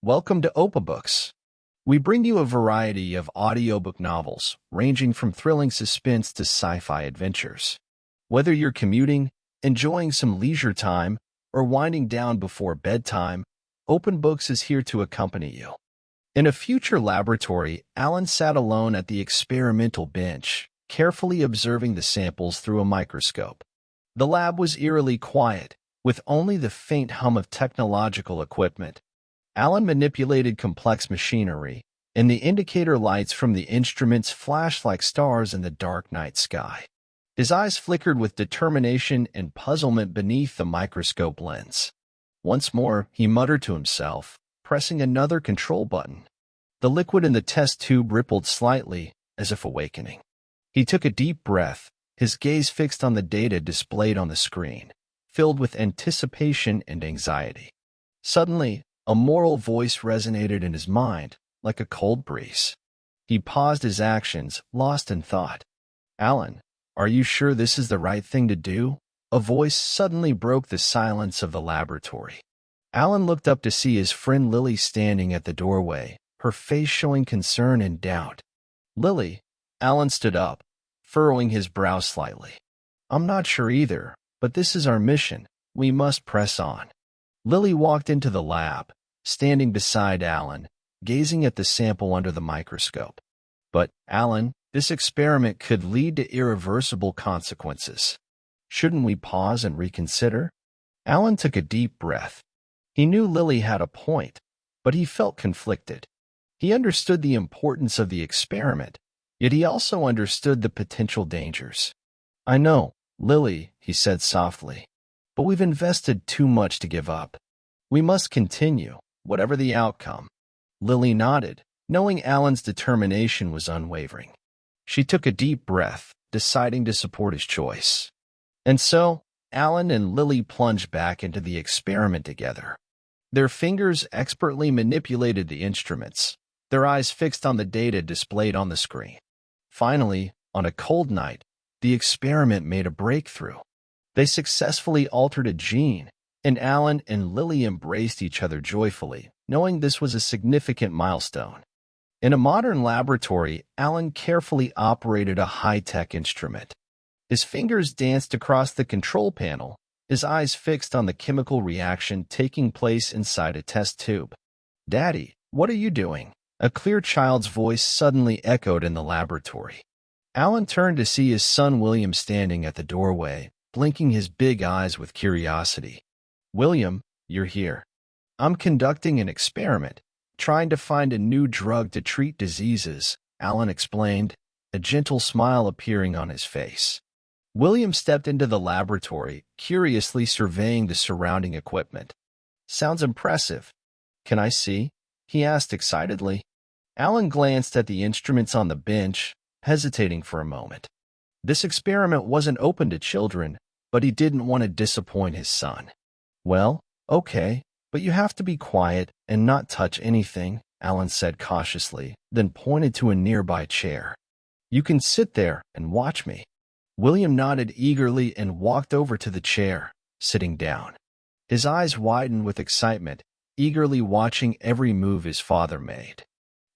Welcome to Books. We bring you a variety of audiobook novels, ranging from thrilling suspense to sci-fi adventures. Whether you're commuting, enjoying some leisure time, or winding down before bedtime, Open Books is here to accompany you. In a future laboratory, Alan sat alone at the experimental bench, carefully observing the samples through a microscope. The lab was eerily quiet, with only the faint hum of technological equipment. Alan manipulated complex machinery, and the indicator lights from the instruments flashed like stars in the dark night sky. His eyes flickered with determination and puzzlement beneath the microscope lens. Once more, he muttered to himself, pressing another control button. The liquid in the test tube rippled slightly, as if awakening. He took a deep breath, his gaze fixed on the data displayed on the screen, filled with anticipation and anxiety. Suddenly, a moral voice resonated in his mind, like a cold breeze. He paused his actions, lost in thought. "Alan, are you sure this is the right thing to do?" A voice suddenly broke the silence of the laboratory. Alan looked up to see his friend Lily standing at the doorway, her face showing concern and doubt. "Lily," Alan stood up, furrowing his brow slightly. "I'm not sure either, but this is our mission. We must press on." Lily walked into the lab, standing beside Alan, gazing at the sample under the microscope. "But, Alan, this experiment could lead to irreversible consequences. Shouldn't we pause and reconsider?" Alan took a deep breath. He knew Lily had a point, but he felt conflicted. He understood the importance of the experiment, yet he also understood the potential dangers. "I know, Lily," he said softly, "but we've invested too much to give up. We must continue, whatever the outcome." Lily nodded, knowing Alan's determination was unwavering. She took a deep breath, deciding to support his choice. And so, Alan and Lily plunged back into the experiment together. Their fingers expertly manipulated the instruments, their eyes fixed on the data displayed on the screen. Finally, on a cold night, the experiment made a breakthrough. They successfully altered a gene, and Alan and Lily embraced each other joyfully, knowing this was a significant milestone. In a modern laboratory, Alan carefully operated a high-tech instrument. His fingers danced across the control panel, his eyes fixed on the chemical reaction taking place inside a test tube. "Daddy, what are you doing?" A clear child's voice suddenly echoed in the laboratory. Alan turned to see his son William standing at the doorway, blinking his big eyes with curiosity. "William, you're here. I'm conducting an experiment, trying to find a new drug to treat diseases," Alan explained, a gentle smile appearing on his face. William stepped into the laboratory, curiously surveying the surrounding equipment. "Sounds impressive. Can I see?" he asked excitedly. Alan glanced at the instruments on the bench, hesitating for a moment. This experiment wasn't open to children, but he didn't want to disappoint his son. "Well, okay, but you have to be quiet and not touch anything," Alan said cautiously, then pointed to a nearby chair. "You can sit there and watch me." William nodded eagerly and walked over to the chair, sitting down. His eyes widened with excitement, eagerly watching every move his father made.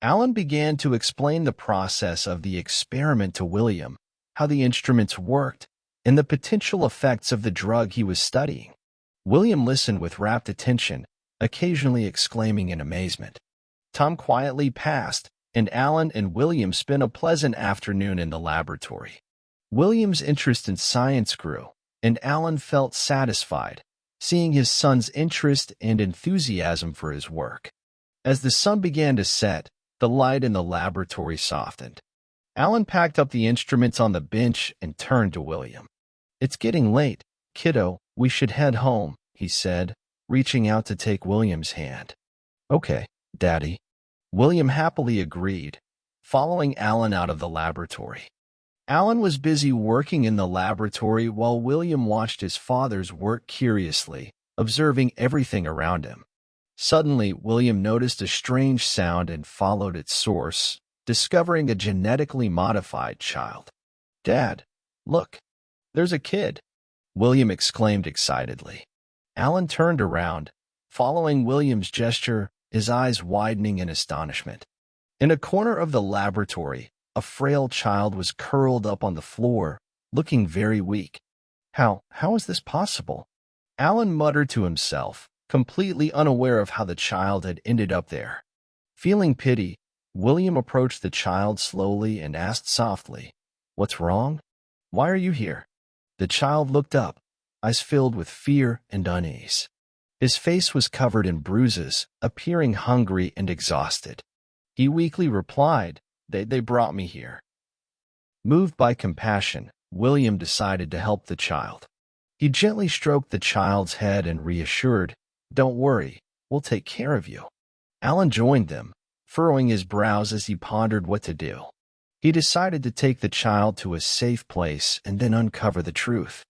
Alan began to explain the process of the experiment to William, how the instruments worked, and the potential effects of the drug he was studying. William listened with rapt attention, occasionally exclaiming in amazement. Time quietly passed, and Alan and William spent a pleasant afternoon in the laboratory. William's interest in science grew, and Alan felt satisfied, seeing his son's interest and enthusiasm for his work. As the sun began to set, the light in the laboratory softened. Alan packed up the instruments on the bench and turned to William. "It's getting late, kiddo. We should head home," he said, reaching out to take William's hand. "Okay, Daddy." William happily agreed, following Alan out of the laboratory. Alan was busy working in the laboratory while William watched his father's work curiously, observing everything around him. Suddenly, William noticed a strange sound and followed its source, discovering a genetically modified child. "Dad, look, there's a kid," William exclaimed excitedly. Alan turned around, following William's gesture, his eyes widening in astonishment. In a corner of the laboratory, a frail child was curled up on the floor, looking very weak. How is this possible? Alan muttered to himself, completely unaware of how the child had ended up there. Feeling pity, William approached the child slowly and asked softly, "What's wrong? Why are you here?" The child looked up, eyes filled with fear and unease. His face was covered in bruises, appearing hungry and exhausted. He weakly replied, They brought me here." Moved by compassion, William decided to help the child. He gently stroked the child's head and reassured, "Don't worry, we'll take care of you." Alan joined them, furrowing his brows as he pondered what to do. He decided to take the child to a safe place and then uncover the truth.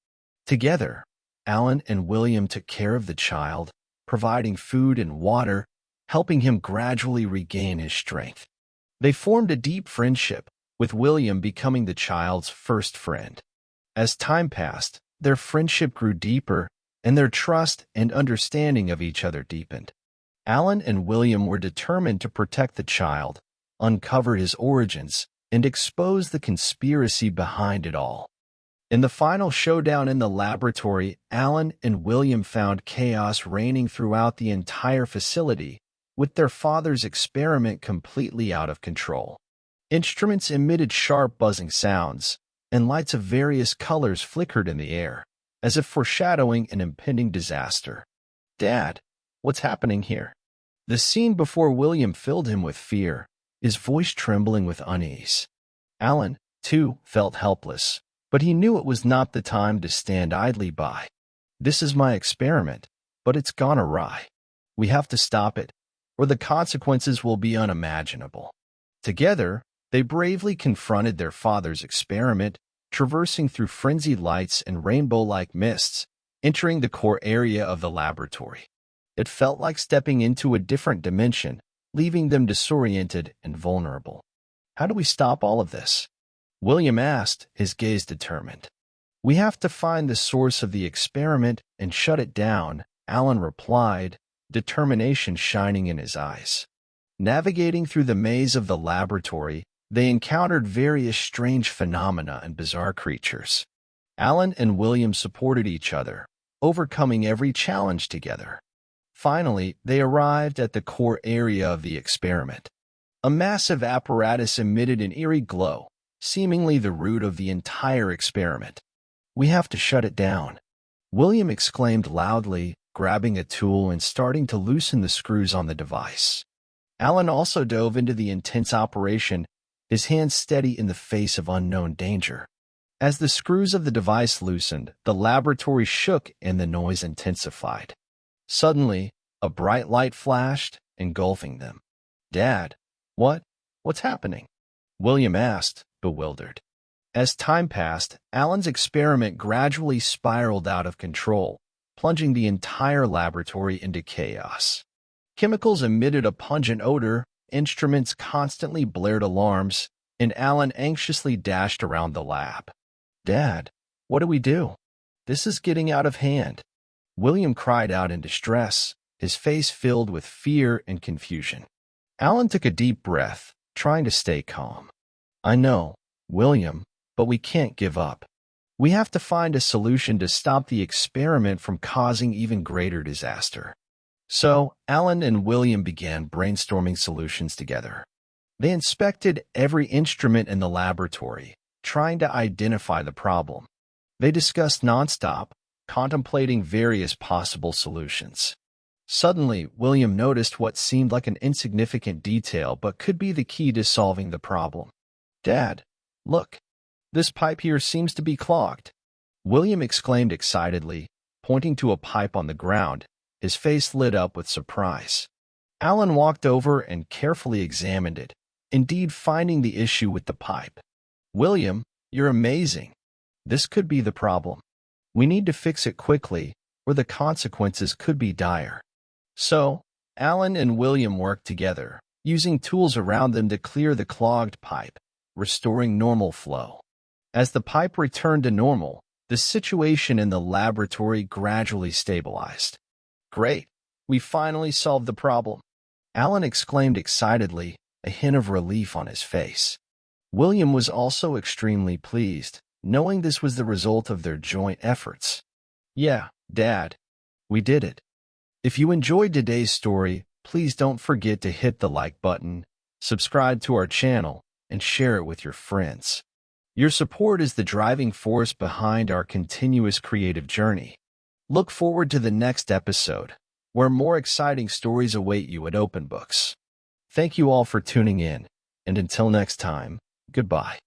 Together, Alan and William took care of the child, providing food and water, helping him gradually regain his strength. They formed a deep friendship, with William becoming the child's first friend. As time passed, their friendship grew deeper, and their trust and understanding of each other deepened. Alan and William were determined to protect the child, uncover his origins, and expose the conspiracy behind it all. In the final showdown in the laboratory, Alan and William found chaos reigning throughout the entire facility, with their father's experiment completely out of control. Instruments emitted sharp buzzing sounds, and lights of various colors flickered in the air, as if foreshadowing an impending disaster. "Dad, what's happening here?" The scene before William filled him with fear, his voice trembling with unease. Alan, too, felt helpless, but he knew it was not the time to stand idly by. "This is my experiment, but it's gone awry. We have to stop it, or the consequences will be unimaginable." Together, they bravely confronted their father's experiment, traversing through frenzied lights and rainbow-like mists, entering the core area of the laboratory. It felt like stepping into a different dimension, leaving them disoriented and vulnerable. "How do we stop all of this?" William asked, his gaze determined. "We have to find the source of the experiment and shut it down," Alan replied, determination shining in his eyes. Navigating through the maze of the laboratory, they encountered various strange phenomena and bizarre creatures. Alan and William supported each other, overcoming every challenge together. Finally, they arrived at the core area of the experiment. A massive apparatus emitted an eerie glow, seemingly the root of the entire experiment. "We have to shut it down," William exclaimed loudly, grabbing a tool and starting to loosen the screws on the device. Alan also dove into the intense operation, his hands steady in the face of unknown danger. As the screws of the device loosened, the laboratory shook and the noise intensified. Suddenly, a bright light flashed, engulfing them. "Dad, what's happening?" William asked, bewildered. As time passed, Alan's experiment gradually spiraled out of control, plunging the entire laboratory into chaos. Chemicals emitted a pungent odor, instruments constantly blared alarms, and Alan anxiously dashed around the lab. "Dad, what do we do? This is getting out of hand." William cried out in distress, his face filled with fear and confusion. Alan took a deep breath, trying to stay calm. "I know, William, but we can't give up. We have to find a solution to stop the experiment from causing even greater disaster." So, Alan and William began brainstorming solutions together. They inspected every instrument in the laboratory, trying to identify the problem. They discussed nonstop, contemplating various possible solutions. Suddenly, William noticed what seemed like an insignificant detail but could be the key to solving the problem. "Dad, look, this pipe here seems to be clogged." William exclaimed excitedly, pointing to a pipe on the ground, his face lit up with surprise. Alan walked over and carefully examined it, indeed finding the issue with the pipe. "William, you're amazing. This could be the problem. We need to fix it quickly, or the consequences could be dire." So, Alan and William worked together, using tools around them to clear the clogged pipe, restoring normal flow. As the pipe returned to normal, the situation in the laboratory gradually stabilized. "Great, we finally solved the problem." Alan exclaimed excitedly, a hint of relief on his face. William was also extremely pleased, knowing this was the result of their joint efforts. Yeah, Dad, we did it. If you enjoyed today's story, please don't forget to hit the like button, subscribe to our channel, and share it with your friends. Your support is the driving force behind our continuous creative journey. Look forward to the next episode, where more exciting stories await you at Open Books. Thank you all for tuning in, and until next time, goodbye.